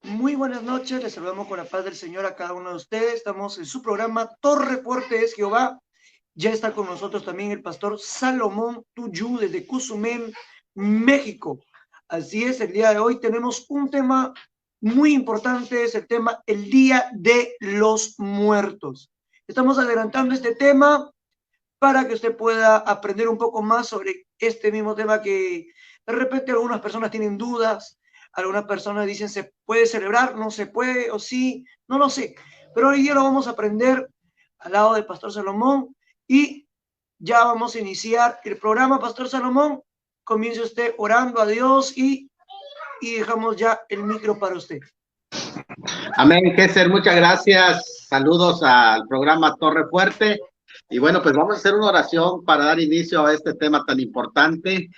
Muy buenas noches, les saludamos con la paz del Señor a cada uno de ustedes. Estamos en su programa Torre Fuerte es Jehová. Ya está con nosotros también el pastor Salomón Tuyú desde Cozumel, México. Así es, el día de hoy tenemos un tema muy importante, es el tema el Día de los Muertos. Estamos adelantando este tema para que usted pueda aprender un poco más sobre este mismo tema que de repente algunas personas tienen dudas. Algunas personas dicen, ¿se puede celebrar? ¿No se puede? ¿O sí? No lo sé. Pero hoy día lo vamos a aprender al lado del Pastor Salomón y ya vamos a iniciar el programa. Pastor Salomón, comience usted orando a Dios y dejamos ya el micro para usted. Amén, Gesser, muchas gracias. Saludos al programa Torre Fuerte. Y bueno, pues vamos a hacer una oración para dar inicio a este tema tan importante.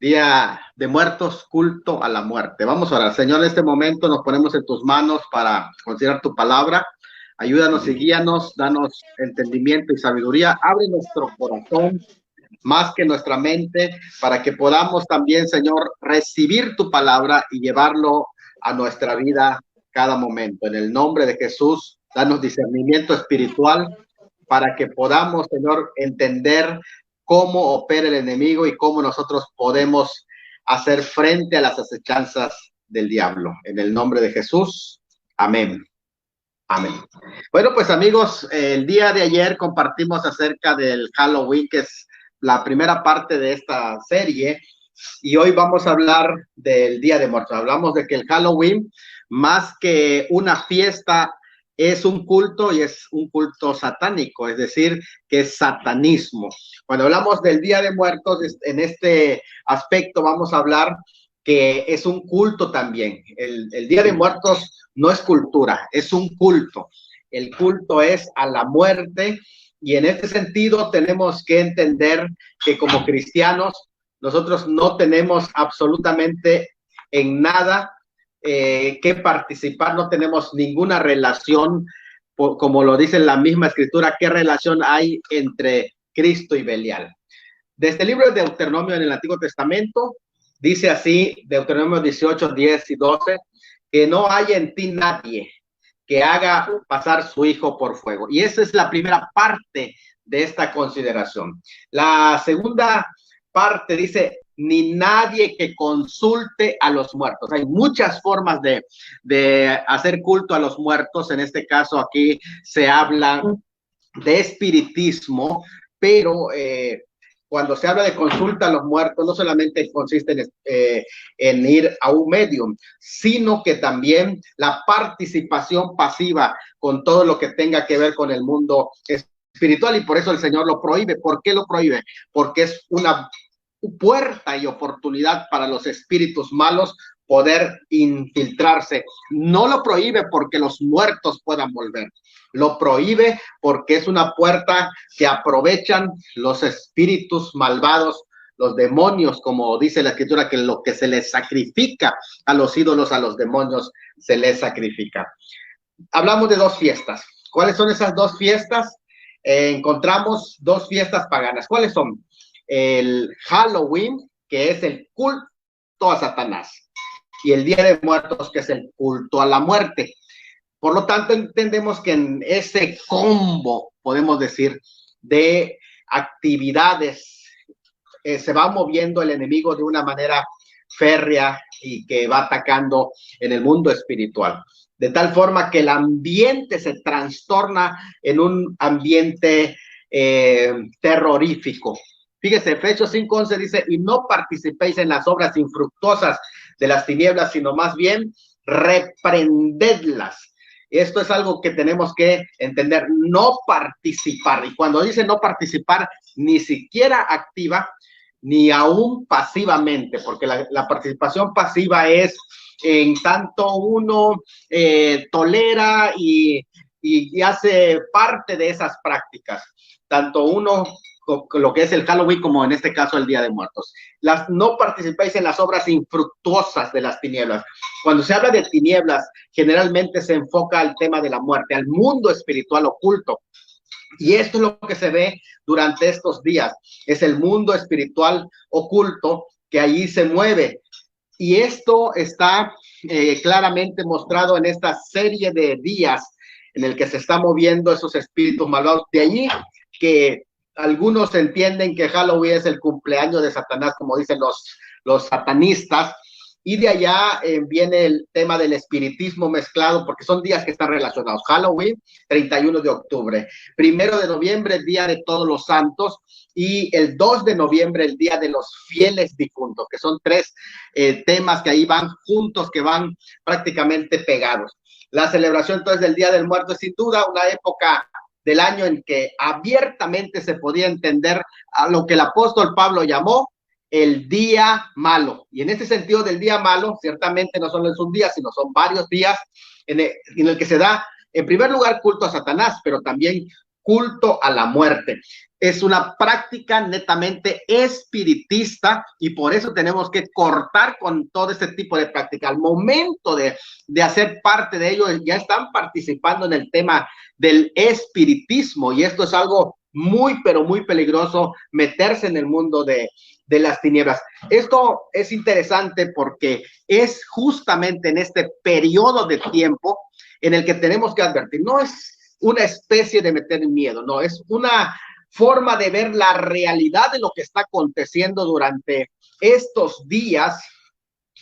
Día de Muertos, culto a la muerte. Vamos a orar. Señor, en este momento nos ponemos en tus manos para considerar tu palabra. Ayúdanos y guíanos, danos entendimiento y sabiduría. Abre nuestro corazón más que nuestra mente para que podamos también, Señor, recibir tu palabra y llevarlo a nuestra vida cada momento. En el nombre de Jesús, danos discernimiento espiritual para que podamos, Señor, entender cómo opera el enemigo y cómo nosotros podemos hacer frente a las acechanzas del diablo. En el nombre de Jesús, amén. Amén. Bueno, pues amigos, el día de ayer compartimos acerca del Halloween, que es la primera parte de esta serie, y hoy vamos a hablar del Día de Muertos. Hablamos de que el Halloween, más que una fiesta, es un culto y es un culto satánico, es decir, que es satanismo. Cuando hablamos del Día de Muertos, en este aspecto vamos a hablar que es un culto también. El Día de Muertos no es cultura, es un culto. El culto es a la muerte y en este sentido tenemos que entender que como cristianos nosotros no tenemos absolutamente en nada que participar, no tenemos ninguna relación, como lo dice la misma escritura, ¿qué relación hay entre Cristo y Belial? Desde el libro de Deuteronomio en el Antiguo Testamento, dice así, Deuteronomio 18, 10 y 12, que no hay en ti nadie que haga pasar su hijo por fuego. Y esa es la primera parte de esta consideración. La segunda parte dice, ni nadie que consulte a los muertos. Hay muchas formas de hacer culto a los muertos. En este caso aquí se habla de espiritismo, pero cuando se habla de consulta a los muertos, no solamente consiste en ir a un medium, sino que también la participación pasiva con todo lo que tenga que ver con el mundo espiritual, y por eso el Señor lo prohíbe. ¿Por qué lo prohíbe? Porque es una puerta y oportunidad para los espíritus malos poder infiltrarse. No lo prohíbe porque los muertos puedan volver, lo prohíbe porque es una puerta que aprovechan los espíritus malvados, los demonios, como dice la escritura, que lo que se les sacrifica a los ídolos, a los demonios, se les sacrifica. Hablamos de dos fiestas. ¿Cuáles son esas dos fiestas? Encontramos dos fiestas paganas. ¿Cuáles son? El Halloween, que es el culto a Satanás, y el Día de Muertos, que es el culto a la muerte. Por lo tanto, entendemos que en ese combo, podemos decir, de actividades, se va moviendo el enemigo de una manera férrea y que va atacando en el mundo espiritual. De tal forma que el ambiente se trastorna en un ambiente terrorífico. Fíjese, Efesios 5:11 dice, y no participéis en las obras infructuosas de las tinieblas, sino más bien reprendedlas. Esto es algo que tenemos que entender, no participar. Y cuando dice no participar, ni siquiera activa, ni aún pasivamente, porque la participación pasiva es en tanto uno tolera y hace parte de esas prácticas. Tanto uno, lo que es el Halloween, como en este caso el Día de Muertos. No participéis en las obras infructuosas de las tinieblas. Cuando se habla de tinieblas, generalmente se enfoca al tema de la muerte, al mundo espiritual oculto. Y esto es lo que se ve durante estos días. Es el mundo espiritual oculto que allí se mueve. Y esto está claramente mostrado en esta serie de días en el que se están moviendo esos espíritus malvados. De allí que algunos entienden que Halloween es el cumpleaños de Satanás, como dicen los satanistas, y de allá viene el tema del espiritismo mezclado, porque son días que están relacionados. Halloween, 31 de octubre, 1 de noviembre, el Día de Todos los Santos, y el 2 de noviembre, el Día de los Fieles Difuntos, que son tres temas que ahí van juntos, que van prácticamente pegados. La celebración entonces del Día del Muerto es sin duda una época del año en que abiertamente se podía entender a lo que el apóstol Pablo llamó el día malo. Y en este sentido del día malo, ciertamente no solo es un día, sino son varios días en el que se da, en primer lugar, culto a Satanás, pero también culto a la muerte. Es una práctica netamente espiritista y por eso tenemos que cortar con todo este tipo de práctica. Al momento de hacer parte de ello, ya están participando en el tema del espiritismo y esto es algo muy, pero muy peligroso, meterse en el mundo de las tinieblas. Esto es interesante porque es justamente en este periodo de tiempo en el que tenemos que advertir. No es una especie de meter miedo, no, es una forma de ver la realidad de lo que está aconteciendo durante estos días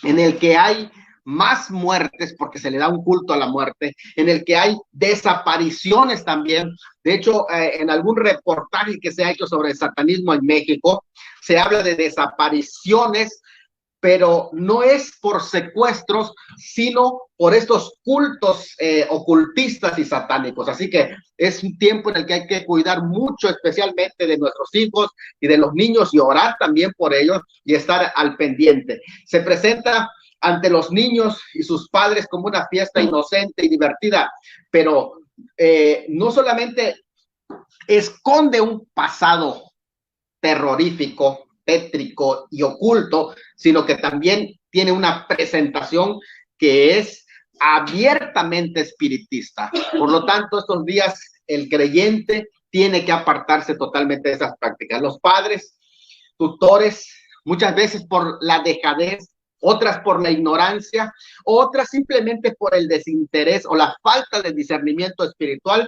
en el que hay más muertes porque se le da un culto a la muerte, en el que hay desapariciones también. De hecho, en algún reportaje que se ha hecho sobre el satanismo en México, se habla de desapariciones, pero no es por secuestros, sino por estos cultos ocultistas y satánicos. Así que es un tiempo en el que hay que cuidar mucho, especialmente de nuestros hijos y de los niños, y orar también por ellos y estar al pendiente. Se presenta ante los niños y sus padres como una fiesta inocente y divertida, pero no solamente esconde un pasado terrorífico, tétrico y oculto, sino que también tiene una presentación que es abiertamente espiritista. Por lo tanto, estos días el creyente tiene que apartarse totalmente de esas prácticas. Los padres, tutores, muchas veces por la dejadez, otras por la ignorancia, otras simplemente por el desinterés o la falta de discernimiento espiritual,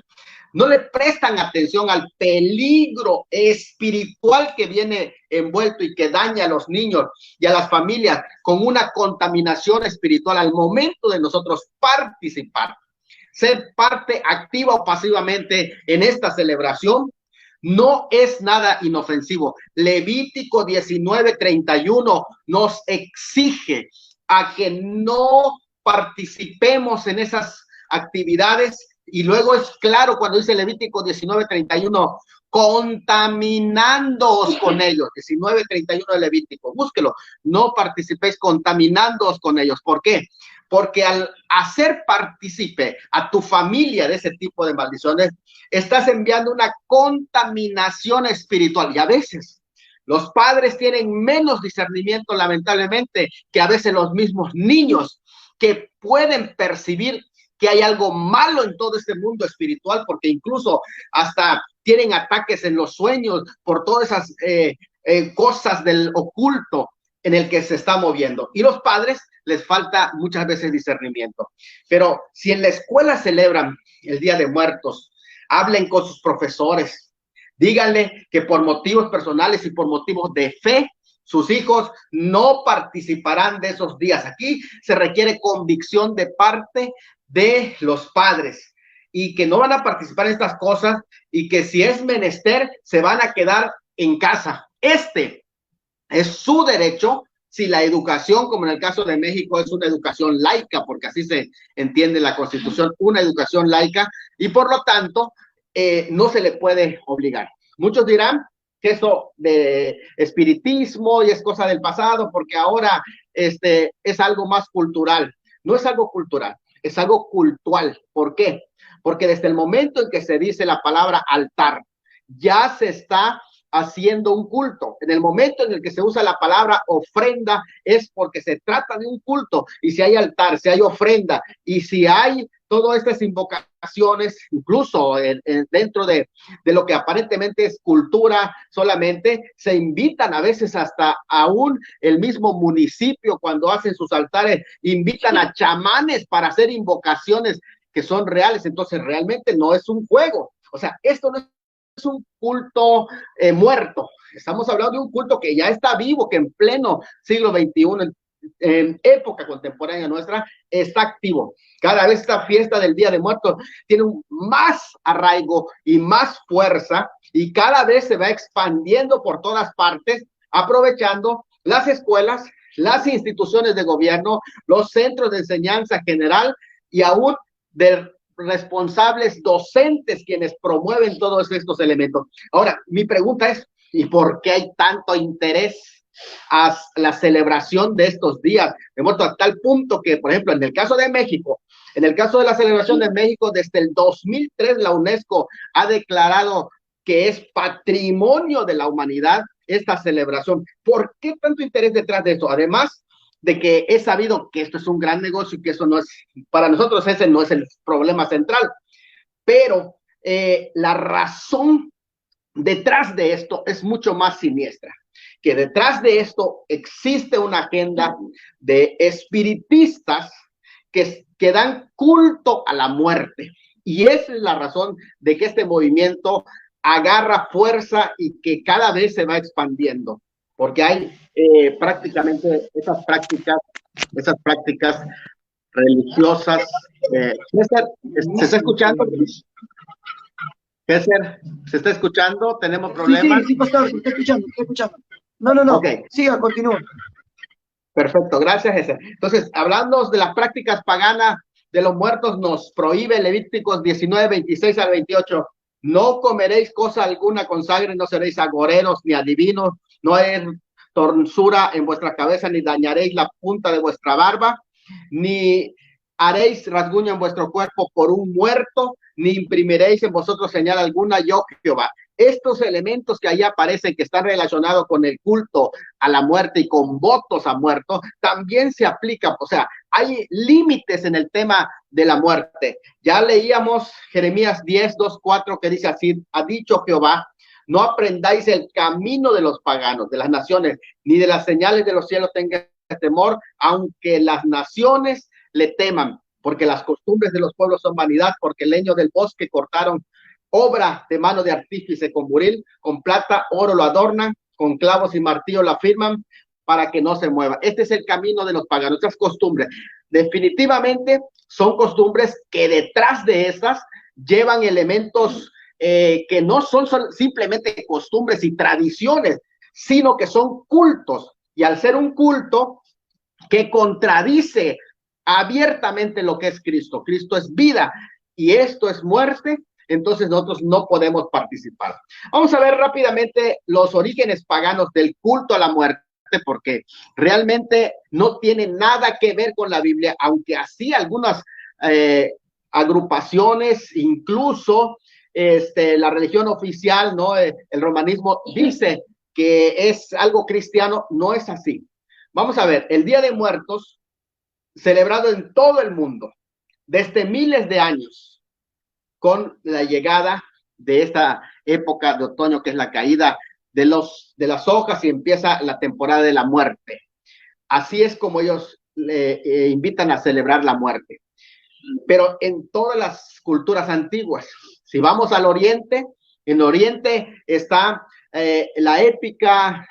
no le prestan atención al peligro espiritual que viene envuelto y que daña a los niños y a las familias con una contaminación espiritual al momento de nosotros participar, ser parte activa o pasivamente en esta celebración. No es nada inofensivo. Levítico 19:31 nos exige a que no participemos en esas actividades. Y luego es claro cuando dice Levítico 19:31, contaminándoos con ellos. 19:31 de Levítico, búsquelo. No participéis contaminándoos con ellos. ¿Por qué? Porque al hacer partícipe a tu familia de ese tipo de maldiciones, estás enviando una contaminación espiritual. Y a veces los padres tienen menos discernimiento, lamentablemente, que a veces los mismos niños, que pueden percibir que hay algo malo en todo este mundo espiritual, porque incluso hasta tienen ataques en los sueños por todas esas cosas del oculto en el que se está moviendo. Y los padres les falta muchas veces discernimiento. Pero si en la escuela celebran el Día de Muertos, hablen con sus profesores, díganle que por motivos personales y por motivos de fe, sus hijos no participarán de esos días. Aquí se requiere convicción de parte de los padres y que no van a participar en estas cosas y que si es menester se van a quedar en casa. Este es su derecho. Si la educación, como en el caso de México, es una educación laica, porque así se entiende la Constitución, una educación laica, y por lo tanto no se le puede obligar. Muchos dirán que eso de espiritismo y es cosa del pasado, porque ahora es algo más cultural. No es algo cultural, es algo cultual. ¿Por qué? Porque desde el momento en que se dice la palabra altar, ya se está haciendo un culto. En el momento en el que se usa la palabra ofrenda es porque se trata de un culto, y si hay altar, si hay ofrenda, y si hay todas estas invocaciones, incluso dentro de lo que aparentemente es cultura solamente, se invitan a veces hasta aún el mismo municipio cuando hacen sus altares, invitan a chamanes para hacer invocaciones que son reales. Entonces realmente no es un juego. O sea, esto no es un culto muerto. Estamos hablando de un culto que ya está vivo, que en pleno siglo XXI, en época contemporánea nuestra, está activo. Cada vez esta fiesta del Día de Muertos tiene más arraigo y más fuerza, y cada vez se va expandiendo por todas partes, aprovechando las escuelas, las instituciones de gobierno, los centros de enseñanza general, y aún de responsables docentes quienes promueven todos estos elementos. Ahora, mi pregunta es, ¿y por qué hay tanto interés a la celebración de estos días de muertos, a tal punto que, por ejemplo, en el caso de México, en el caso de la celebración de México, desde el 2003 la UNESCO ha declarado que es patrimonio de la humanidad esta celebración? ¿Por qué tanto interés detrás de esto? Además de que es sabido que esto es un gran negocio y que eso no es, para nosotros ese no es el problema central, pero la razón detrás de esto es mucho más siniestra, que detrás de esto existe una agenda de espiritistas que dan culto a la muerte, y esa es la razón de que este movimiento agarra fuerza y que cada vez se va expandiendo, porque hay prácticamente esas prácticas religiosas. César, ¿se está escuchando? César, ¿se está escuchando? ¿Tenemos problemas? Sí, pastor, se está escuchando, No. Okay. Siga, continúa. Perfecto, gracias, César. Entonces, hablando de las prácticas paganas de los muertos, nos prohíbe Levíticos 19, 26 al 28. No comeréis cosa alguna con sangre, no seréis agoreros ni adivinos, no hay torcura en vuestra cabeza, ni dañaréis la punta de vuestra barba, ni haréis rasguño en vuestro cuerpo por un muerto, ni imprimiréis en vosotros señal alguna, yo Jehová. Estos elementos que ahí aparecen, que están relacionados con el culto a la muerte y con votos a muertos, también se aplican. O sea, hay límites en el tema de la muerte. Ya leíamos Jeremías 10, 2, 4, que dice así: ha dicho Jehová, no aprendáis el camino de los paganos, de las naciones, ni de las señales de los cielos tengáis temor, aunque las naciones le teman, porque las costumbres de los pueblos son vanidad, porque el leño del bosque cortaron, obra de mano de artífice, con buril, con plata, oro lo adornan, con clavos y martillo la firman, para que no se mueva. Este es el camino de los paganos, estas costumbres. Definitivamente son costumbres que detrás de esas llevan elementos que no son simplemente costumbres y tradiciones, sino que son cultos. Y al ser un culto que contradice abiertamente lo que es Cristo, Cristo es vida y esto es muerte, entonces nosotros no podemos participar. Vamos a ver rápidamente los orígenes paganos del culto a la muerte, porque realmente no tiene nada que ver con la Biblia, aunque así algunas agrupaciones, incluso la religión oficial, ¿no? El romanismo dice que es algo cristiano. No es así. Vamos a ver, el Día de Muertos, celebrado en todo el mundo desde miles de años, con la llegada de esta época de otoño, que es la caída de las hojas, y empieza la temporada de la muerte. Así es como ellos invitan a celebrar la muerte. Pero en todas las culturas antiguas, si vamos al Oriente, en Oriente está la épica,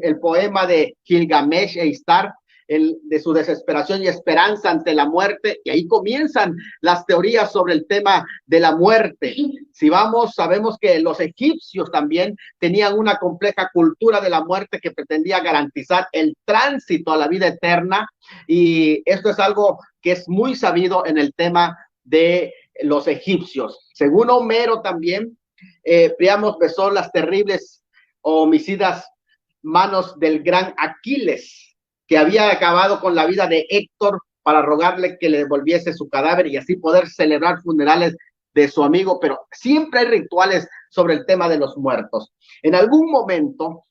el poema de Gilgamesh e Ishtar, de su desesperación y esperanza ante la muerte, y ahí comienzan las teorías sobre el tema de la muerte. Si vamos, sabemos que los egipcios también tenían una compleja cultura de la muerte que pretendía garantizar el tránsito a la vida eterna, y esto es algo que es muy sabido en el tema de los egipcios. Según Homero también, Príamo besó las terribles homicidas manos del gran Aquiles, que había acabado con la vida de Héctor para rogarle que le devolviese su cadáver y así poder celebrar funerales de su amigo. Pero siempre hay rituales sobre el tema de los muertos. En algún momento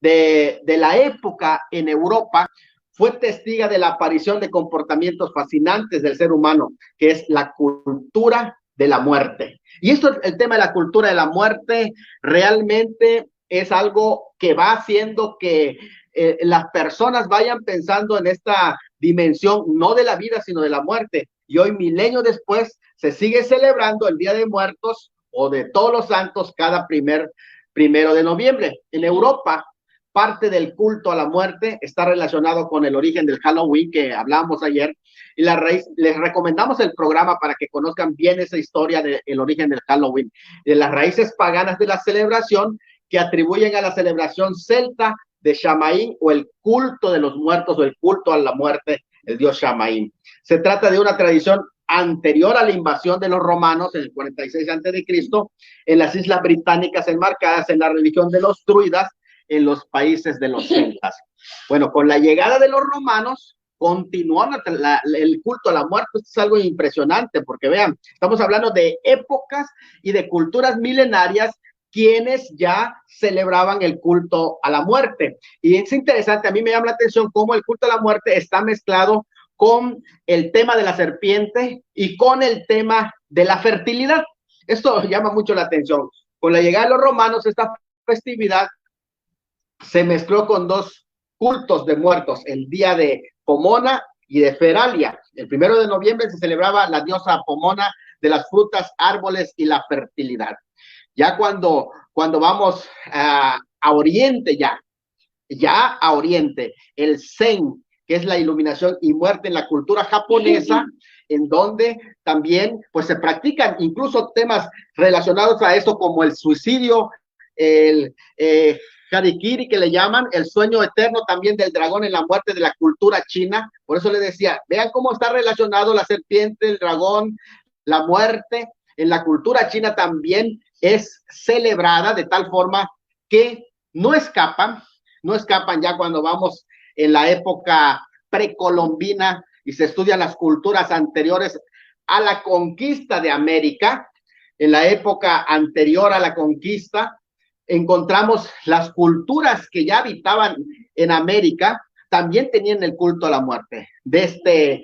de la época en Europa, fue testiga de la aparición de comportamientos fascinantes del ser humano, que es la cultura de la muerte. Y esto, el tema de la cultura de la muerte, realmente es algo que va haciendo que las personas vayan pensando en esta dimensión, no de la vida, sino de la muerte. Y hoy, milenios después, se sigue celebrando el Día de Muertos o de Todos los Santos cada primero de noviembre. En Europa, parte del culto a la muerte está relacionado con el origen del Halloween que hablábamos ayer, y la raíz, les recomendamos el programa para que conozcan bien esa historia del origen del Halloween, de las raíces paganas de la celebración que atribuyen a la celebración celta de Shamaín, o el culto de los muertos, o el culto a la muerte, el dios Shamaín. Se trata de una tradición anterior a la invasión de los romanos en el 46 a.C., en las Islas Británicas, enmarcadas en la religión de los druidas, en los países de los celtas. Bueno, con la llegada de los romanos, continuó el culto a la muerte. Esto es algo impresionante, porque vean, estamos hablando de épocas y de culturas milenarias quienes ya celebraban el culto a la muerte. Y es interesante, a mí me llama la atención cómo el culto a la muerte está mezclado con el tema de la serpiente y con el tema de la fertilidad. Esto llama mucho la atención. Con la llegada de los romanos, esta festividad se mezcló con dos cultos de muertos, el día de Pomona y de Feralia. El 1 de noviembre se celebraba la diosa Pomona de las frutas, árboles y la fertilidad. Ya cuando vamos a Oriente, ya a Oriente, el Zen, que es la iluminación y muerte en la cultura japonesa, en donde también pues se practican incluso temas relacionados a eso, como el suicidio, el harikiri, que le llaman, el sueño eterno también del dragón en la muerte de la cultura china. Por eso le decía, vean cómo está relacionado la serpiente, el dragón, la muerte. En la cultura china también es celebrada de tal forma que no escapan ya cuando vamos en la época precolombina y se estudian las culturas anteriores a la conquista de América. En la época anterior a la conquista, encontramos las culturas que ya habitaban en América, también tenían el culto a la muerte. Desde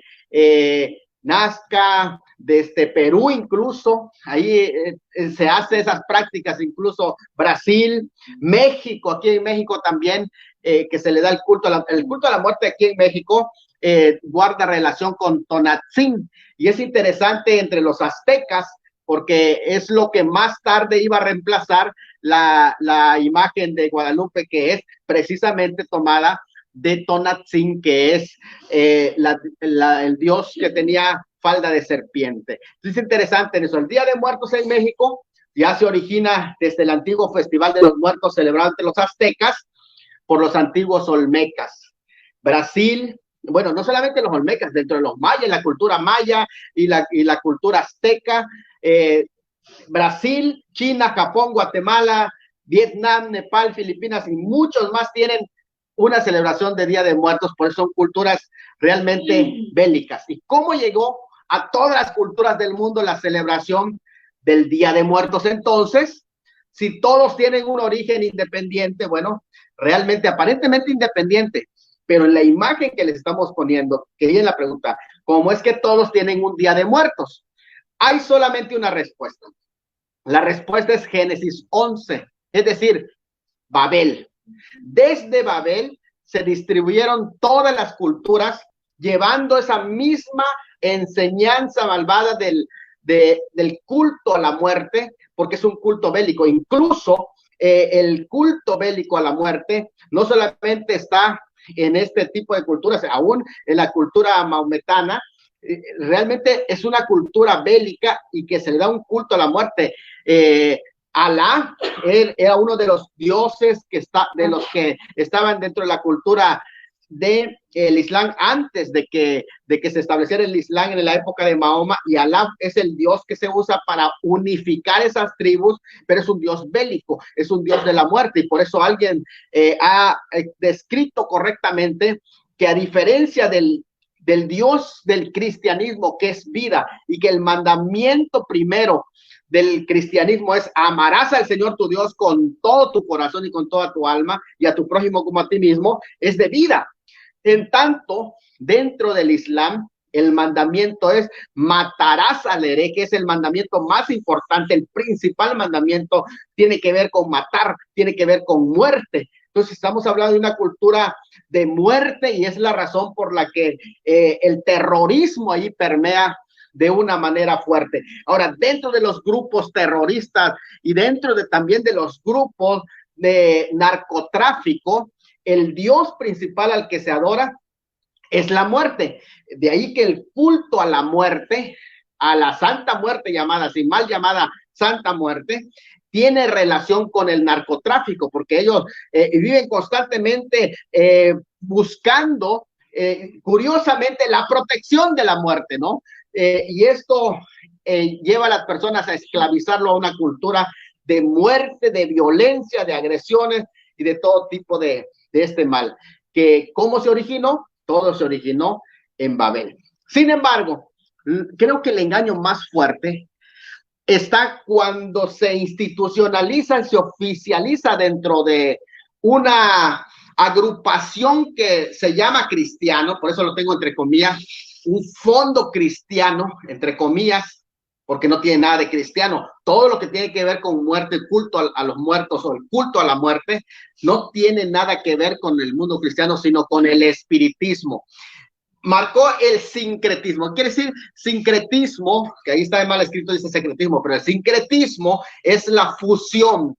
Nazca, desde Perú incluso, ahí se hace esas prácticas, incluso Brasil, México, aquí en México también, que se le da el culto a la muerte aquí en México, guarda relación con Tonatzin, y es interesante entre los aztecas, porque es lo que más tarde iba a reemplazar la imagen de Guadalupe, que es precisamente tomada de Tonatzin, que es el dios que tenía falda de serpiente. Entonces es interesante en eso. El Día de Muertos en México ya se origina desde el antiguo Festival de los Muertos celebrado entre los aztecas por los antiguos olmecas. Brasil, bueno, no solamente los olmecas, dentro de los mayas, la cultura maya y la cultura azteca, Brasil, China, Japón, Guatemala, Vietnam, Nepal, Filipinas y muchos más tienen una celebración de Día de Muertos, por eso son culturas realmente bélicas. ¿Y cómo llegó a todas las culturas del mundo la celebración del Día de Muertos? Entonces, si todos tienen un origen independiente, bueno, realmente aparentemente independiente, pero en la imagen que les estamos poniendo, que viene la pregunta, ¿cómo es que todos tienen un Día de Muertos? Hay solamente una respuesta. La respuesta es Génesis 11, es decir, Babel. Desde Babel se distribuyeron todas las culturas llevando esa misma enseñanza malvada del culto a la muerte, porque es un culto bélico. Incluso el culto bélico a la muerte no solamente está en este tipo de culturas, aún en la cultura maometana, realmente es una cultura bélica y que se le da un culto a la muerte. Alá era uno de los dioses de los que estaban dentro de la cultura del Islam antes de que se estableciera el Islam en la época de Mahoma, y Alá es el dios que se usa para unificar esas tribus, pero es un dios bélico, es un dios de la muerte, y por eso alguien ha descrito correctamente que a diferencia del del Dios del cristianismo, que es vida, y que el mandamiento primero del cristianismo es: amarás al Señor tu Dios con todo tu corazón y con toda tu alma, y a tu prójimo como a ti mismo, es de vida. En tanto, dentro del Islam, el mandamiento es: matarás al heré, que es el mandamiento más importante, el principal mandamiento. Tiene que ver con matar, tiene que ver con muerte. Entonces estamos hablando de una cultura de muerte, y es la razón por la que el terrorismo ahí permea de una manera fuerte. Ahora, dentro de los grupos terroristas y dentro también de los grupos de narcotráfico, el Dios principal al que se adora es la muerte. De ahí que el culto a la muerte, a la santa muerte llamada, así mal llamada santa muerte, tiene relación con el narcotráfico, porque ellos viven constantemente buscando, curiosamente, la protección de la muerte, ¿no? Y esto lleva a las personas a esclavizarlo a una cultura de muerte, de violencia, de agresiones y de todo tipo de este mal. Que ¿cómo se originó? Todo se originó en Babel. Sin embargo, creo que el engaño más fuerte está cuando se institucionaliza, se oficializa dentro de una agrupación que se llama cristiano, por eso lo tengo entre comillas, un fondo cristiano, entre comillas, porque no tiene nada de cristiano. Todo lo que tiene que ver con muerte, el culto a los muertos o el culto a la muerte, no tiene nada que ver con el mundo cristiano, sino con el espiritismo. Marcó el sincretismo. Quiere decir sincretismo, que ahí está mal escrito, dice secretismo, pero el sincretismo es la fusión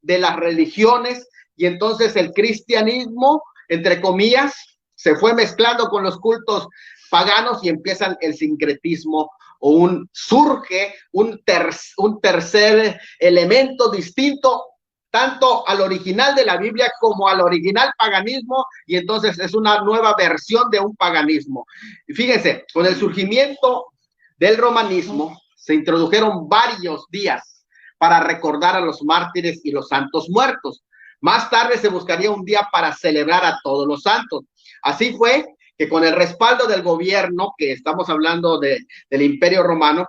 de las religiones, y entonces el cristianismo, entre comillas, se fue mezclando con los cultos paganos y empiezan el sincretismo, o surge un tercer elemento distinto tanto al original de la Biblia como al original paganismo, y entonces es una nueva versión de un paganismo. Y fíjense, con el surgimiento del romanismo se introdujeron varios días para recordar a los mártires y los santos muertos. Más tarde se buscaría un día para celebrar a todos los santos. Así fue que con el respaldo del gobierno, que estamos hablando del Imperio Romano,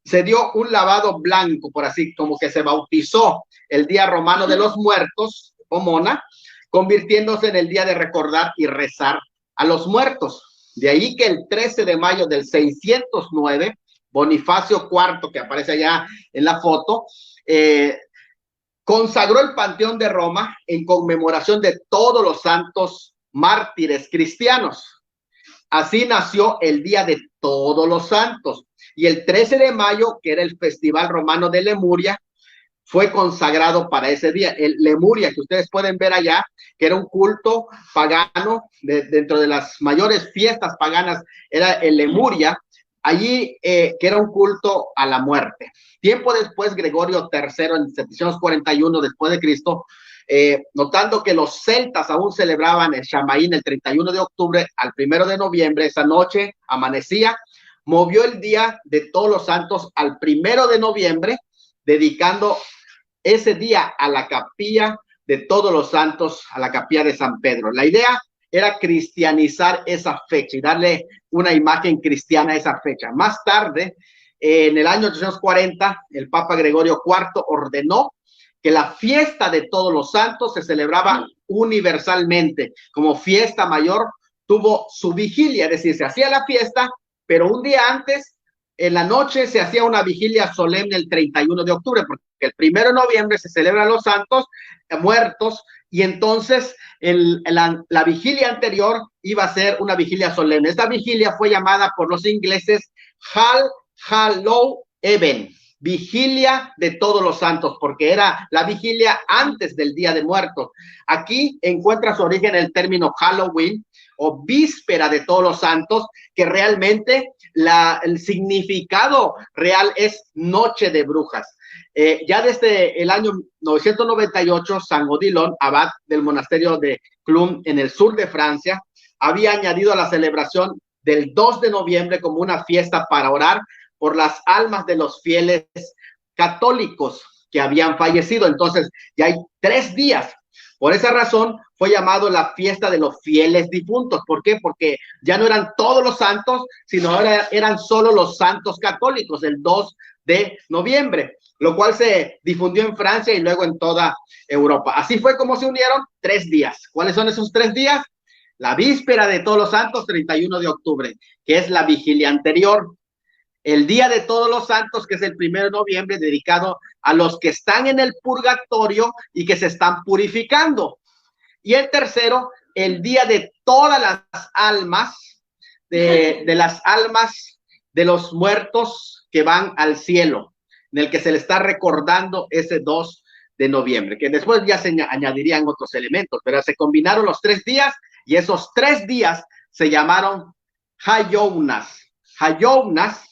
se dio un lavado blanco, por así, como que se bautizó el Día Romano de los Muertos, Pomona, convirtiéndose en el día de recordar y rezar a los muertos. De ahí que el 13 de mayo del 609, Bonifacio IV, que aparece allá en la foto, consagró el Panteón de Roma en conmemoración de todos los santos mártires cristianos. Así nació el Día de Todos los Santos. Y el 13 de mayo, que era el Festival Romano de Lemuria, fue consagrado para ese día. El Lemuria, que ustedes pueden ver allá, que era un culto pagano, dentro de las mayores fiestas paganas, era el Lemuria, allí que era un culto a la muerte. Tiempo después, Gregorio III, en 741 después de Cristo, notando que los celtas aún celebraban el Shamaín el 31 de octubre al 1 de noviembre, esa noche amanecía, movió el Día de Todos los Santos al 1 de noviembre, dedicando ese día a la capilla de Todos los Santos, a la capilla de San Pedro. La idea era cristianizar esa fecha y darle una imagen cristiana a esa fecha. Más tarde, en el año 840, el Papa Gregorio IV ordenó que la fiesta de Todos los Santos se celebraba universalmente. Como fiesta mayor, tuvo su vigilia, es decir, se hacía la fiesta, pero un día antes, en la noche, se hacía una vigilia solemne el 31 de octubre, porque el 1 de noviembre se celebran los santos muertos, y entonces la vigilia anterior iba a ser una vigilia solemne. Esta vigilia fue llamada por los ingleses Halloween, vigilia de Todos los Santos, porque era la vigilia antes del Día de Muertos. Aquí encuentra su origen el término Halloween, o víspera de Todos los Santos, que realmente el significado real es noche de brujas. Ya desde el año 998, San Odilon, abad del monasterio de Clun en el sur de Francia, había añadido a la celebración del 2 de noviembre como una fiesta para orar por las almas de los fieles católicos que habían fallecido. Entonces ya hay 3 días Por esa razón fue llamado la fiesta de los fieles difuntos. ¿Por qué? Porque ya no eran todos los santos, sino ahora eran solo los santos católicos, el 2 de noviembre, lo cual se difundió en Francia y luego en toda Europa. Así fue como se unieron 3 días. ¿Cuáles son esos 3 días? La víspera de Todos los Santos, 31 de octubre, que es la vigilia anterior. El Día de Todos los Santos, que es el 1 de noviembre, dedicado a los que están en el purgatorio y que se están purificando. Y el tercero, el Día de todas las almas, de las almas de los muertos que van al cielo, en el que se le está recordando ese 2 de noviembre, que después ya se añadirían otros elementos, pero se combinaron los 3 días y esos 3 días se llamaron Hayounas. Hayounas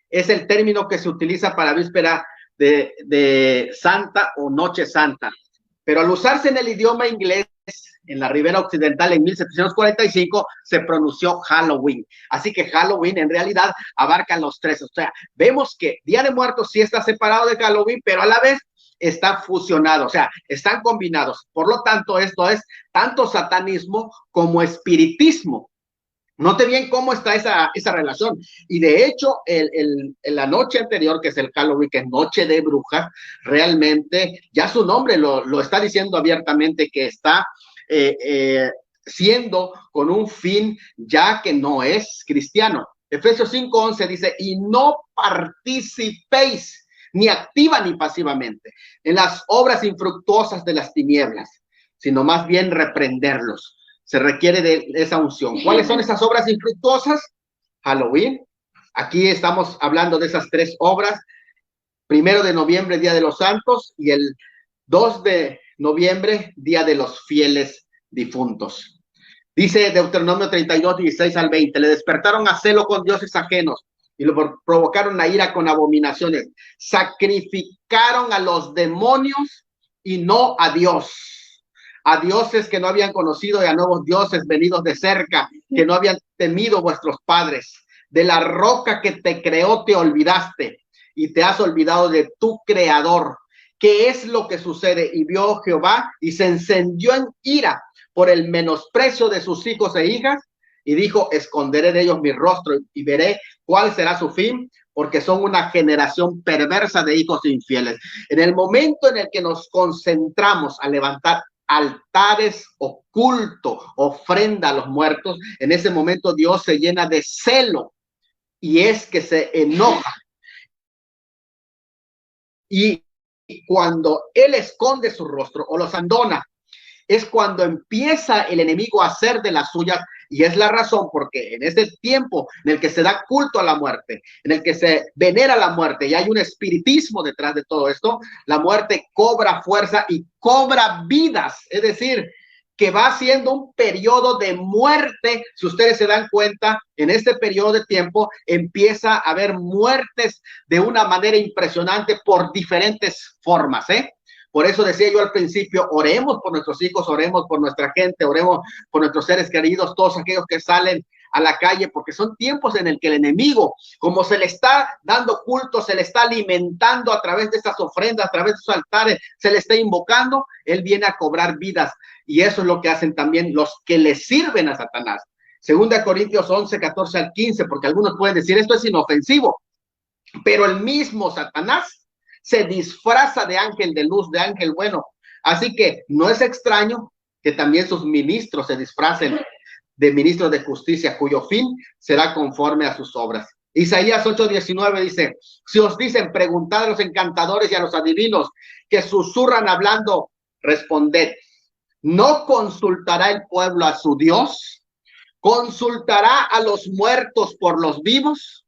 es el término que se utiliza para víspera de Santa o Noche Santa. Pero al usarse en el idioma inglés, en la Ribera Occidental en 1745, se pronunció Halloween. Así que Halloween en realidad abarca los 3. O sea, vemos que Día de Muertos sí está separado de Halloween, pero a la vez está fusionado, o sea, están combinados. Por lo tanto, esto es tanto satanismo como espiritismo. Note bien cómo está esa relación. Y de hecho, la noche anterior, que es el Halloween, que es Noche de Brujas, realmente ya su nombre lo está diciendo abiertamente, que está siendo con un fin ya que no es cristiano. Efesios 5:11 dice, y no participéis ni activa ni pasivamente en las obras infructuosas de las tinieblas, sino más bien reprenderlos. Se requiere de esa unción. ¿Cuáles son esas obras infructuosas? Halloween. Aquí estamos hablando de esas 3 obras. 1 de noviembre, Día de los Santos, y el 2 de noviembre, Día de los Fieles Difuntos. Dice Deuteronomio 32, 16 al 20, le despertaron a celo con dioses ajenos y lo provocaron a ira con abominaciones. Sacrificaron a los demonios y no a Dios. A dioses que no habían conocido y a nuevos dioses venidos de cerca, que no habían temido vuestros padres. De la roca que te creó te olvidaste y te has olvidado de tu creador. ¿Qué es lo que sucede? Y vio Jehová y se encendió en ira por el menosprecio de sus hijos e hijas y dijo, esconderé de ellos mi rostro y veré cuál será su fin, porque son una generación perversa de hijos infieles. En el momento en el que nos concentramos a levantar altares o culto, ofrenda a los muertos, en ese momento Dios se llena de celo y es que se enoja. Y cuando Él esconde su rostro o los abandona, es cuando empieza el enemigo a hacer de las suyas, y es la razón porque en ese tiempo en el que se da culto a la muerte, en el que se venera la muerte y hay un espiritismo detrás de todo esto, la muerte cobra fuerza y cobra vidas, es decir, que va siendo un periodo de muerte. Si ustedes se dan cuenta, en este periodo de tiempo empieza a haber muertes de una manera impresionante por diferentes formas, Por eso decía yo al principio, oremos por nuestros hijos, oremos por nuestra gente, oremos por nuestros seres queridos, todos aquellos que salen a la calle, porque son tiempos en el que el enemigo, como se le está dando culto, se le está alimentando a través de estas ofrendas, a través de sus altares, se le está invocando, él viene a cobrar vidas. Y eso es lo que hacen también los que le sirven a Satanás. 2 Corintios 11, 14 al 15, porque algunos pueden decir, esto es inofensivo, pero el mismo Satanás se disfraza de ángel de luz, de ángel bueno. Así que no es extraño que también sus ministros se disfracen de ministros de justicia, cuyo fin será conforme a sus obras. Isaías 8:19 dice, si os dicen, preguntad a los encantadores y a los adivinos que susurran hablando, responded, ¿no consultará el pueblo a su Dios? ¿Consultará a los muertos por los vivos?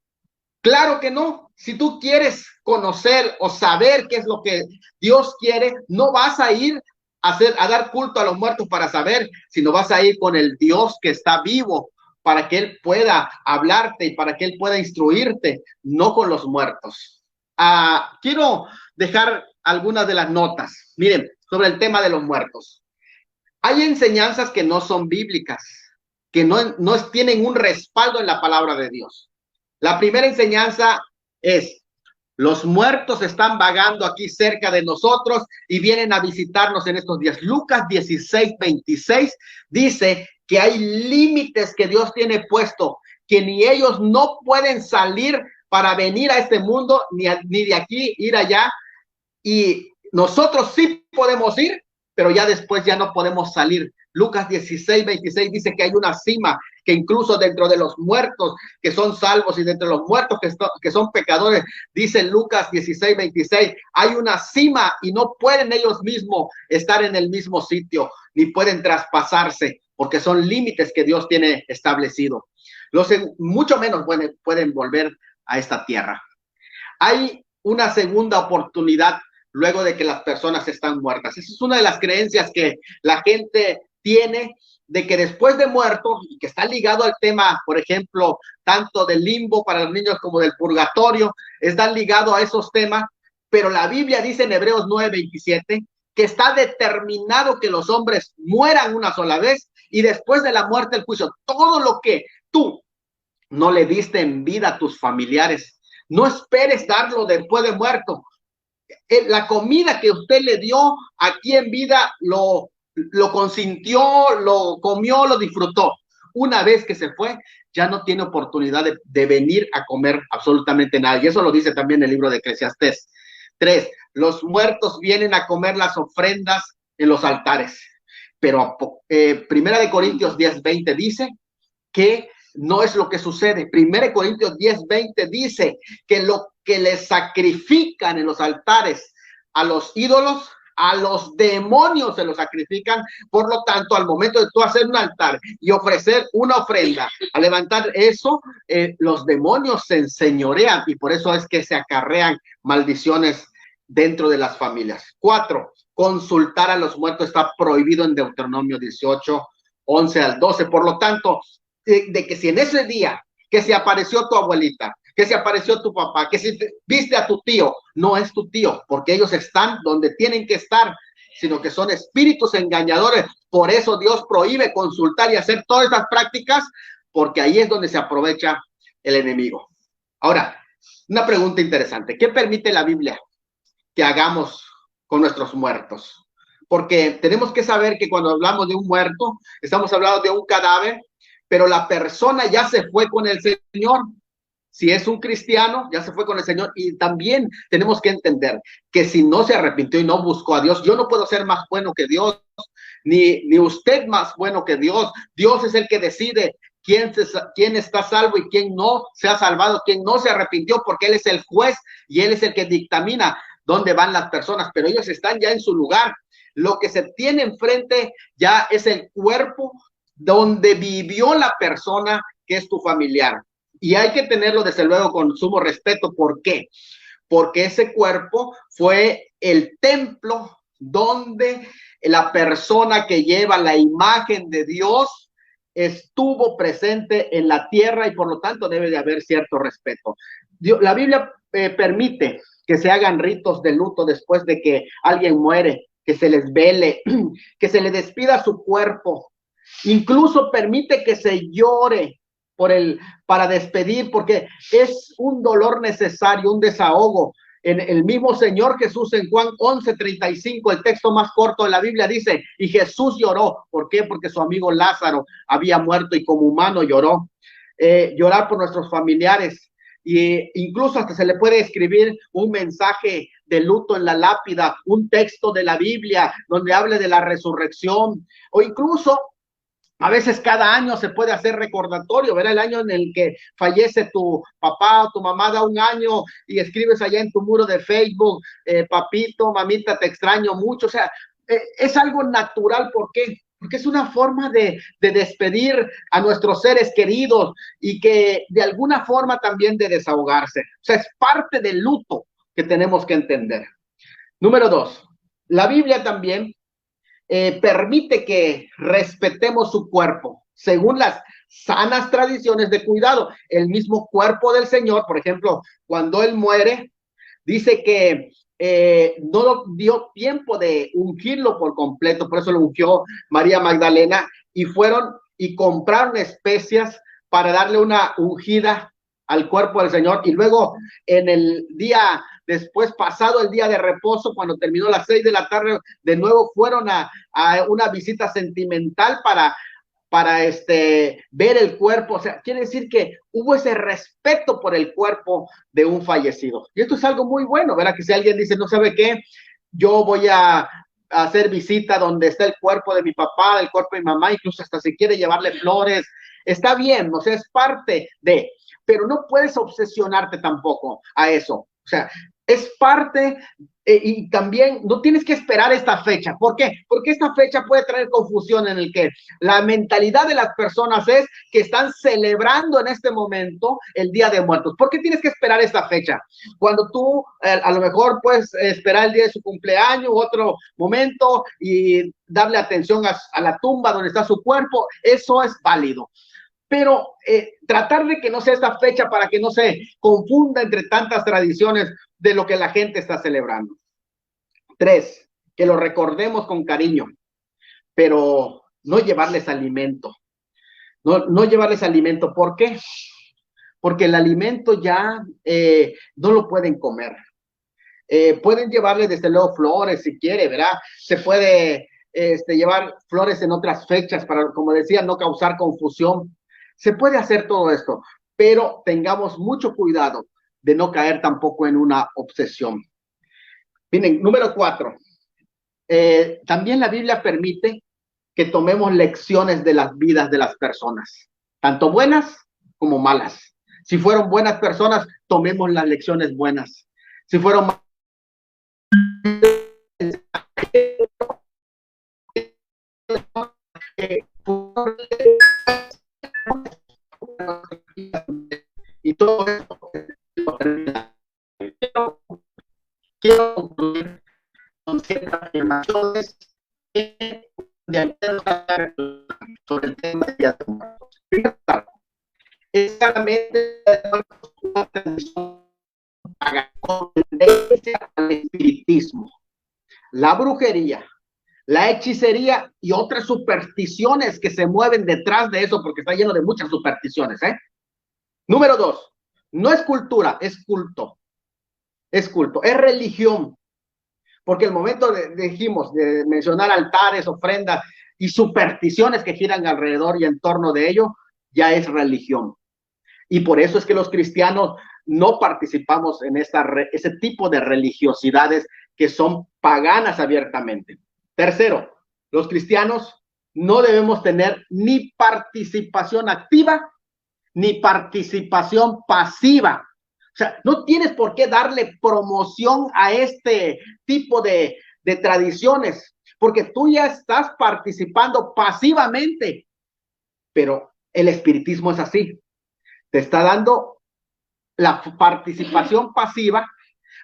Claro que no. Si tú quieres conocer o saber qué es lo que Dios quiere, no vas a ir a dar culto a los muertos para saber, sino vas a ir con el Dios que está vivo para que Él pueda hablarte y para que Él pueda instruirte, no con los muertos. Quiero dejar algunas de las notas. Miren, sobre el tema de los muertos. Hay enseñanzas que no son bíblicas, que no tienen un respaldo en la palabra de Dios. La primera enseñanza es, Los muertos están vagando aquí cerca de nosotros y vienen a visitarnos en estos días. Lucas 16:26 dice que hay límites que Dios tiene puesto, que ni ellos no pueden salir para venir a este mundo, ni de aquí ir allá. Y nosotros sí podemos ir, pero ya después ya no podemos salir. Lucas 16:26 dice que hay una cima, que incluso dentro de los muertos que son salvos y dentro de los muertos que son pecadores, dice Lucas 16:26, hay una cima y no pueden ellos mismos estar en el mismo sitio, ni pueden traspasarse, porque son límites que Dios tiene establecido. Mucho menos pueden volver a esta tierra. Hay una segunda oportunidad luego de que las personas están muertas. Esa es una de las creencias que la gente tiene, de que después de muerto, y que está ligado al tema, por ejemplo, tanto del limbo para los niños como del purgatorio, están ligados a esos temas, pero la Biblia dice en Hebreos 9:27 que está determinado que los hombres mueran una sola vez y después de la muerte el juicio. Todo lo que tú no le diste en vida a tus familiares, no esperes darlo después de muerto. La comida que usted le dio aquí en vida lo consintió, lo comió, lo disfrutó. Una vez que se fue, ya no tiene oportunidad de venir a comer absolutamente nada. Y eso lo dice también el libro de Eclesiastés 3. Los muertos vienen a comer las ofrendas en los altares. Pero Primera de Corintios 10:20 dice que no es lo que sucede. 1 Corintios 10:20 dice que lo que le sacrifican en los altares a los ídolos, a los demonios se lo sacrifican. Por lo tanto, al momento de tú hacer un altar y ofrecer una ofrenda, a levantar eso, los demonios se enseñorean y por eso es que se acarrean maldiciones dentro de las familias. 4, consultar a los muertos está prohibido en Deuteronomio 18:11-12. Por lo tanto, de que si en ese día que se apareció tu abuelita, que se apareció tu papá, que si viste a tu tío, no es tu tío, porque ellos están donde tienen que estar, sino que son espíritus engañadores. Por eso Dios prohíbe consultar y hacer todas estas prácticas, porque ahí es donde se aprovecha el enemigo. Ahora, una pregunta interesante. ¿Qué permite la Biblia que hagamos con nuestros muertos? Porque tenemos que saber que cuando hablamos de un muerto, estamos hablando de un cadáver, pero la persona ya se fue con el Señor. Si es un cristiano, ya se fue con el Señor. Y también tenemos que entender que si no se arrepintió y no buscó a Dios, yo no puedo ser más bueno que Dios, ni usted más bueno que Dios. Dios es el que decide quién está salvo y quién no se ha salvado, quién no se arrepintió, porque Él es el juez y Él es el que dictamina dónde van las personas, pero ellos están ya en su lugar. Lo que se tiene enfrente ya es el cuerpo donde vivió la persona que es tu familiar. Y hay que tenerlo desde luego con sumo respeto. ¿Por qué? Porque ese cuerpo fue el templo donde la persona que lleva la imagen de Dios estuvo presente en la tierra y por lo tanto debe de haber cierto respeto. La Biblia permite que se hagan ritos de luto después de que alguien muere, que se les vele, que se le despida su cuerpo. Incluso permite que se llore para despedir, porque es un dolor necesario, un desahogo. En el mismo Señor Jesús en Juan 11:35, el texto más corto de la Biblia dice, y Jesús lloró. ¿Por qué? Porque su amigo Lázaro había muerto y como humano lloró. Llorar por nuestros familiares. Y incluso hasta se le puede escribir un mensaje de luto en la lápida, un texto de la Biblia donde hable de la resurrección, o incluso a veces cada año se puede hacer recordatorio, ¿verdad? El año en el que fallece tu papá o tu mamá da un año y escribes allá en tu muro de Facebook, papito, mamita, te extraño mucho. O sea, es algo natural. ¿Por qué? Porque es una forma de despedir a nuestros seres queridos y que de alguna forma también de desahogarse. O sea, es parte del luto que tenemos que entender. Número 2, la Biblia también permite que respetemos su cuerpo según las sanas tradiciones de cuidado. El mismo cuerpo del Señor, por ejemplo, cuando Él muere, dice que no dio tiempo de ungirlo por completo, por eso lo ungió María Magdalena y fueron y compraron especias para darle una ungida al cuerpo del Señor, y luego en el día después, pasado el día de reposo, cuando terminó las 6 de la tarde, de nuevo fueron a una visita sentimental para ver el cuerpo. O sea, quiere decir que hubo ese respeto por el cuerpo de un fallecido. Y esto es algo muy bueno, ¿verdad? Que si alguien dice, no sabe qué, yo voy a hacer visita donde está el cuerpo de mi papá, el cuerpo de mi mamá, incluso hasta si quiere llevarle flores, está bien, o sea, es parte de, pero no puedes obsesionarte tampoco a eso. O sea, es parte y también no tienes que esperar esta fecha. ¿Por qué? Porque esta fecha puede traer confusión en el que la mentalidad de las personas es que están celebrando en este momento el Día de Muertos. ¿Por qué tienes que esperar esta fecha? Cuando tú a lo mejor puedes esperar el día de su cumpleaños, otro momento, y darle atención a la tumba donde está su cuerpo, eso es válido. Pero tratar de que no sea esta fecha para que no se confunda entre tantas tradiciones de lo que la gente está celebrando. 3, que lo recordemos con cariño, pero no llevarles alimento. No llevarles alimento. ¿Por qué? Porque el alimento ya no lo pueden comer. Pueden llevarle desde luego flores si quiere, ¿verdad? Se puede llevar flores en otras fechas para, como decía, no causar confusión. Se puede hacer todo esto, pero tengamos mucho cuidado de no caer tampoco en una obsesión. Miren, número 4. También la Biblia permite que tomemos lecciones de las vidas de las personas, tanto buenas como malas. Si fueron buenas personas, tomemos las lecciones buenas. Si fueron malas, y todo eso. Quiero concluir con ciertas afirmaciones sobre el tema de Día de Muertos. Es claramente una tradición con tendencia al espiritismo, la brujería, la hechicería y otras supersticiones que se mueven detrás de eso, porque está lleno de muchas supersticiones. Número 2, no es cultura, es culto. Es culto, es religión. Porque el momento dijimos de mencionar altares, ofrendas y supersticiones que giran alrededor y en torno de ello, ya es religión. Y por eso es que los cristianos no participamos en ese tipo de religiosidades que son paganas abiertamente. Tercero, los cristianos no debemos tener ni participación activa ni participación pasiva. O sea, no tienes por qué darle promoción a este tipo de tradiciones, porque tú ya estás participando pasivamente. Pero el espiritismo es así. Te está dando la participación pasiva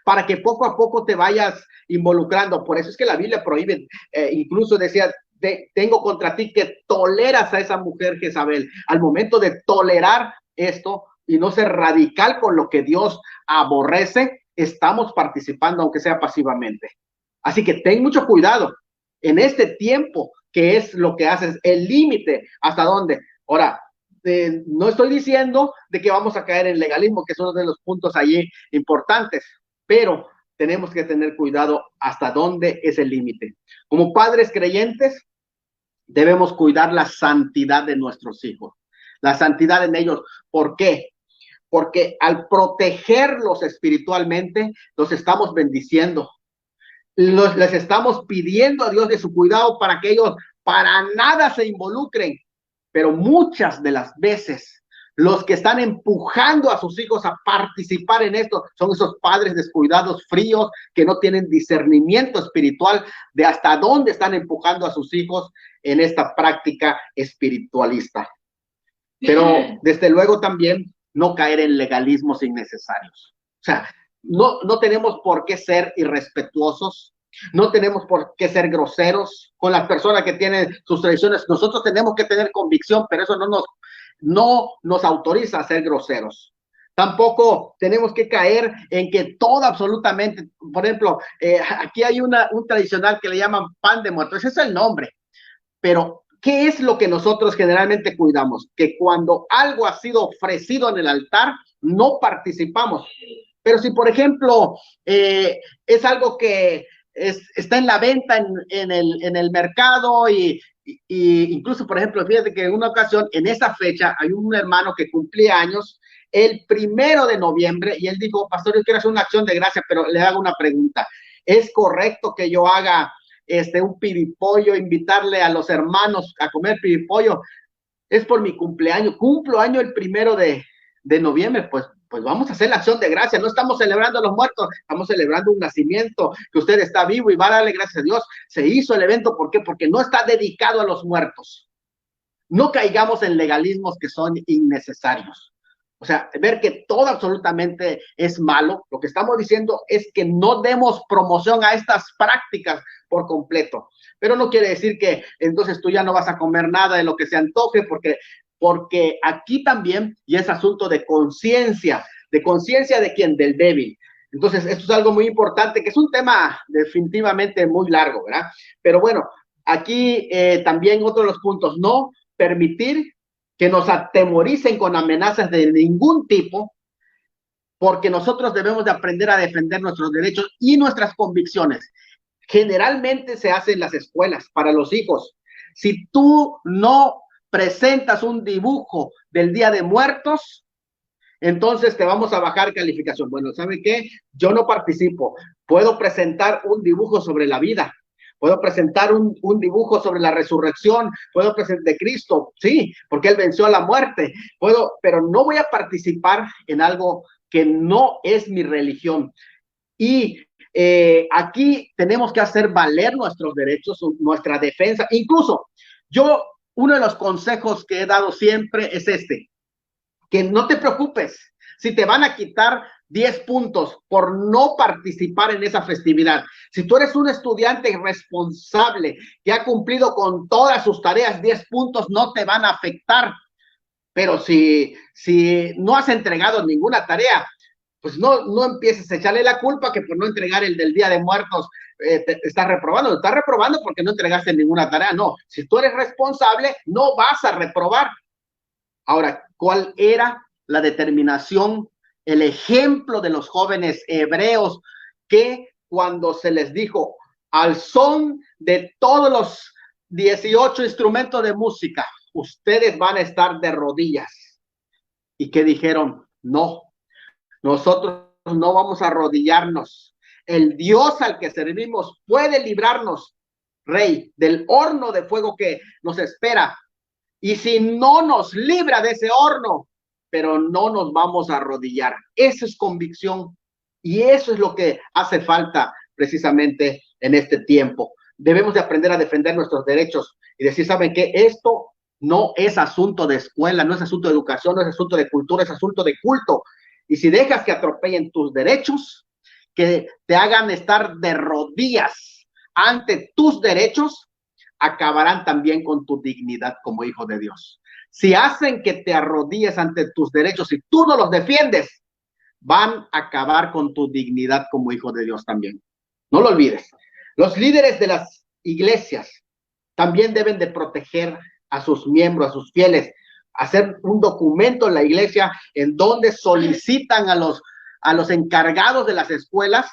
para que poco a poco te vayas involucrando. Por eso es que la Biblia prohíbe, incluso decía, tengo contra ti que toleras a esa mujer Jezabel. Al momento de tolerar esto y no ser radical con lo que Dios aborrece, estamos participando, aunque sea pasivamente. Así que ten mucho cuidado en este tiempo, que es lo que haces, el límite, hasta dónde. Ahora, no estoy diciendo de que vamos a caer en legalismo, que es uno de los puntos allí importantes, pero tenemos que tener cuidado hasta dónde es el límite. Como padres creyentes, debemos cuidar la santidad de nuestros hijos, la santidad en ellos. ¿Por qué? Porque al protegerlos espiritualmente, los estamos bendiciendo. Les estamos pidiendo a Dios de su cuidado para que ellos para nada se involucren. Pero muchas de las veces los que están empujando a sus hijos a participar en esto son esos padres descuidados, fríos, que no tienen discernimiento espiritual de hasta dónde están empujando a sus hijos en esta práctica espiritualista. Pero desde luego también no caer en legalismos innecesarios. O sea, no tenemos por qué ser irrespetuosos, no tenemos por qué ser groseros con las personas que tienen sus tradiciones. Nosotros tenemos que tener convicción, pero eso no nos autoriza a ser groseros. Tampoco tenemos que caer en que todo absolutamente, por ejemplo, aquí hay un tradicional que le llaman pan de muerto, ese es el nombre, pero ¿qué es lo que nosotros generalmente cuidamos? Que cuando algo ha sido ofrecido en el altar, no participamos. Pero si, por ejemplo, es algo que está en la venta en el mercado y incluso, por ejemplo, fíjate que en una ocasión, en esa fecha, hay un hermano que cumplía años el 1 de noviembre y él dijo, pastor, yo quiero hacer una acción de gracia, pero le hago una pregunta. ¿Es correcto que yo haga un piripollo, invitarle a los hermanos a comer piripollo? Es por mi cumpleaños, cumplo año el 1 de noviembre, pues vamos a hacer la acción de gracia. No estamos celebrando a los muertos, estamos celebrando un nacimiento, que usted está vivo y va a darle gracias a Dios. Se hizo el evento, ¿por qué? Porque no está dedicado a los muertos. No caigamos en legalismos que son innecesarios. O sea, ver que todo absolutamente es malo, lo que estamos diciendo es que no demos promoción a estas prácticas por completo. Pero no quiere decir que entonces tú ya no vas a comer nada de lo que se antoje, porque aquí también, y es asunto de conciencia de quién, del débil. Entonces, esto es algo muy importante, que es un tema definitivamente muy largo, ¿verdad? Pero bueno, aquí también otro de los puntos, no permitir que nos atemoricen con amenazas de ningún tipo, porque nosotros debemos de aprender a defender nuestros derechos y nuestras convicciones. Generalmente se hace en las escuelas para los hijos. Si tú no presentas un dibujo del Día de Muertos, entonces te vamos a bajar calificación. Bueno, ¿sabe qué? Yo no participo. Puedo presentar un dibujo sobre la vida. Puedo presentar un dibujo sobre la resurrección. Puedo presentar de Cristo, sí, porque Él venció a la muerte. Pero no voy a participar en algo que no es mi religión. Y aquí tenemos que hacer valer nuestros derechos, nuestra defensa. Incluso uno de los consejos que he dado siempre es que no te preocupes si te van a quitar 10 puntos por no participar en esa festividad. Si tú eres un estudiante responsable que ha cumplido con todas sus tareas, 10 puntos no te van a afectar. Pero si no has entregado ninguna tarea, pues no empieces a echarle la culpa que por no entregar el del Día de Muertos te estás reprobando. Estás reprobando porque no entregaste ninguna tarea. No, si tú eres responsable, no vas a reprobar. Ahora, ¿cuál era la determinación, el ejemplo de los jóvenes hebreos que cuando se les dijo al son de todos los 18 instrumentos de música, ustedes van a estar de rodillas? ¿Y qué dijeron? No, nosotros no vamos a arrodillarnos. El Dios al que servimos puede librarnos, Rey, del horno de fuego que nos espera. Y si no nos libra de ese horno, pero no nos vamos a arrodillar. Eso es convicción y eso es lo que hace falta precisamente en este tiempo. Debemos de aprender a defender nuestros derechos y decir, ¿saben qué? Esto no es asunto de escuela, no es asunto de educación, no es asunto de cultura, es asunto de culto. Y si dejas que atropellen tus derechos, que te hagan estar de rodillas ante tus derechos, acabarán también con tu dignidad como hijo de Dios. Si hacen que te arrodilles ante tus derechos y tú no los defiendes, van a acabar con tu dignidad como hijo de Dios también. No lo olvides. Los líderes de las iglesias también deben de proteger a sus miembros, a sus fieles, hacer un documento en la iglesia en donde solicitan a los encargados de las escuelas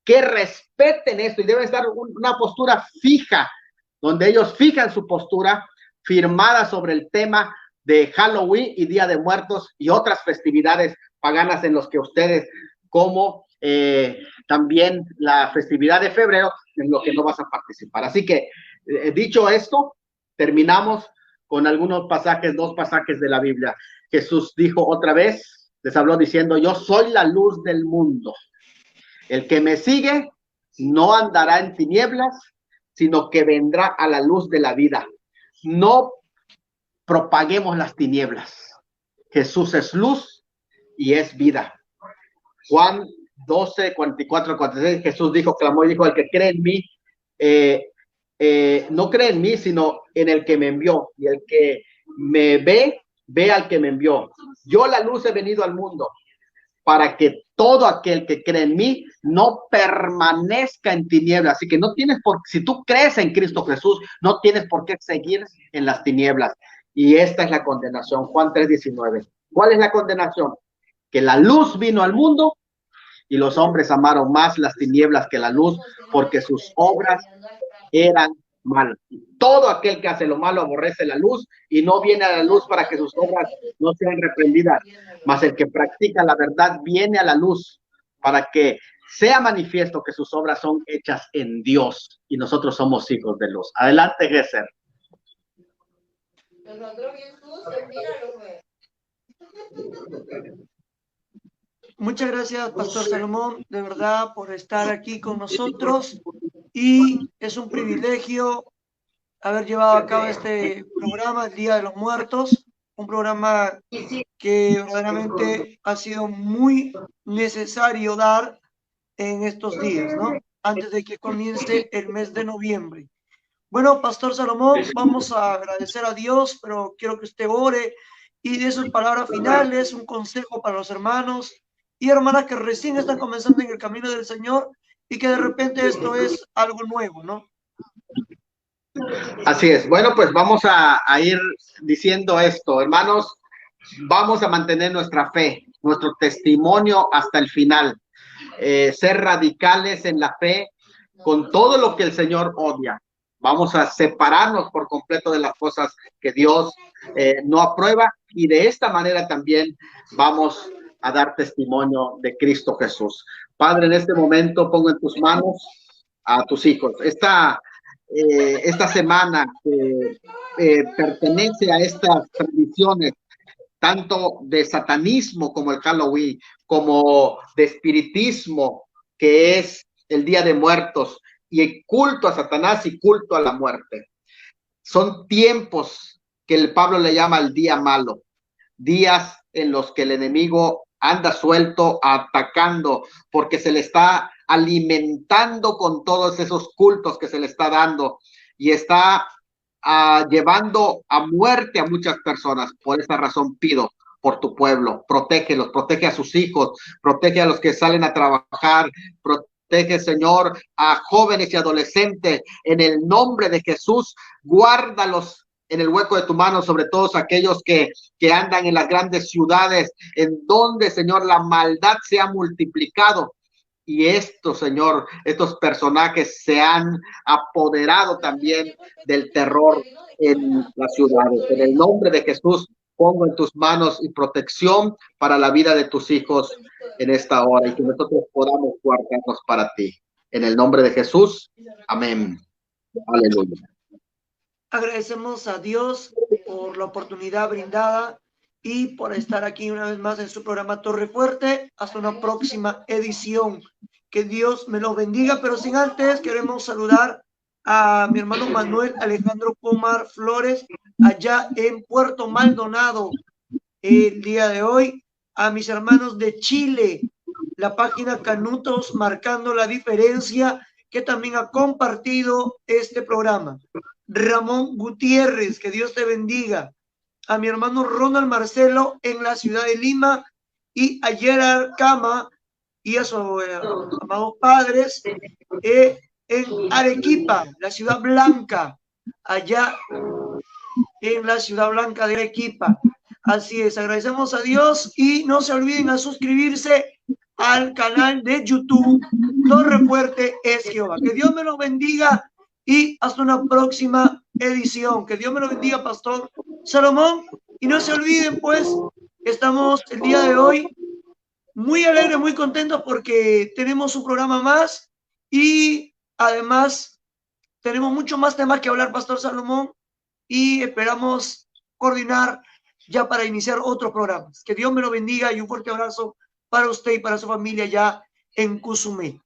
que respeten esto y debe estar una postura fija, donde ellos fijan su postura firmada sobre el tema de Halloween y Día de Muertos y otras festividades paganas en los que ustedes, como también la festividad de febrero, en lo que no vas a participar. Así que, dicho esto, terminamos con algunos pasajes, 2 pasajes de la Biblia. Jesús dijo otra vez, les habló diciendo, yo soy la luz del mundo. El que me sigue no andará en tinieblas, sino que vendrá a la luz de la vida. No propaguemos las tinieblas. Jesús es luz y es vida. Juan 12, 44, 46, Jesús dijo, clamó y dijo, el que cree en mí, no cree en mí, sino en el que me envió. Y el que me ve, ve al que me envió. Yo la luz he venido al mundo, para que todo aquel que cree en mí no permanezca en tinieblas. Así que no tienes por, si tú crees en Cristo Jesús, no tienes por qué seguir en las tinieblas. Y esta es la condenación, Juan 3:19. ¿Cuál es la condenación? Que la luz vino al mundo y los hombres amaron más las tinieblas que la luz, porque sus obras eran malas. Todo aquel que hace lo malo aborrece la luz y no viene a la luz para que sus obras no sean reprendidas. Mas el que practica la verdad viene a la luz para que sea manifiesto que sus obras son hechas en Dios y nosotros somos hijos de luz. Adelante, Gesser. Muchas gracias, Pastor Salomón, de verdad, por estar aquí con nosotros. Y es un privilegio haber llevado a cabo este programa, el Día de los Muertos, un programa que verdaderamente ha sido muy necesario dar en estos días, ¿no? Antes de que comience el mes de noviembre. Bueno, Pastor Salomón, vamos a agradecer a Dios, pero quiero que usted ore y dé sus palabras finales, un consejo para los hermanos y hermanas que recién están comenzando en el camino del Señor y que de repente esto es algo nuevo, ¿no? Así es. Bueno, pues vamos a ir diciendo esto, hermanos. Vamos a mantener nuestra fe, nuestro testimonio hasta el final. Ser radicales en la fe con todo lo que el Señor odia. Vamos a separarnos por completo de las cosas que Dios no aprueba y de esta manera también vamos a dar testimonio de Cristo Jesús. Padre, en este momento pongo en tus manos a tus hijos. Esta semana pertenece a estas tradiciones tanto de satanismo como el Halloween, como de espiritismo, que es el Día de Muertos, y el culto a Satanás y culto a la muerte. Son tiempos que el Pablo le llama el día malo, días en los que el enemigo anda suelto atacando porque se le está alimentando con todos esos cultos que se le está dando y está llevando a muerte a muchas personas. Por esa razón pido por tu pueblo, protégelos, protege a sus hijos, protege a los que salen a trabajar, protege, Señor, a jóvenes y adolescentes. En el nombre de Jesús, guárdalos en el hueco de tu mano, sobre todos aquellos que andan en las grandes ciudades, en donde, Señor, la maldad se ha multiplicado. Y estos, Señor, estos personajes se han apoderado también del terror en las ciudades. En el nombre de Jesús, pongo en tus manos y protección para la vida de tus hijos en esta hora y que nosotros podamos guardarnos para ti. En el nombre de Jesús, amén. Aleluya. Agradecemos a Dios por la oportunidad brindada y por estar aquí una vez más en su programa Torre Fuerte. Hasta una próxima edición. Que Dios me los bendiga, pero sin antes queremos saludar a mi hermano Manuel Alejandro Pomar Flores, allá en Puerto Maldonado, el día de hoy. A mis hermanos de Chile, la página Canutos Marcando la Diferencia, que también ha compartido este programa. Ramón Gutiérrez, que Dios te bendiga. A mi hermano Ronald Marcelo en la ciudad de Lima y a Gerard Cama y a sus amados padres en Arequipa, la ciudad blanca, allá en la ciudad blanca de Arequipa. Así es, agradecemos a Dios y no se olviden a suscribirse al canal de YouTube Torre Fuerte es Jehová. Que Dios me los bendiga y hasta una próxima edición. Que Dios me lo bendiga, Pastor Salomón. Y no se olviden, pues, estamos el día de hoy muy alegres, muy contentos porque tenemos un programa más y además tenemos mucho más temas que hablar, Pastor Salomón, y esperamos coordinar ya para iniciar otros programas. Que Dios me lo bendiga y un fuerte abrazo para usted y para su familia ya en Cozumel.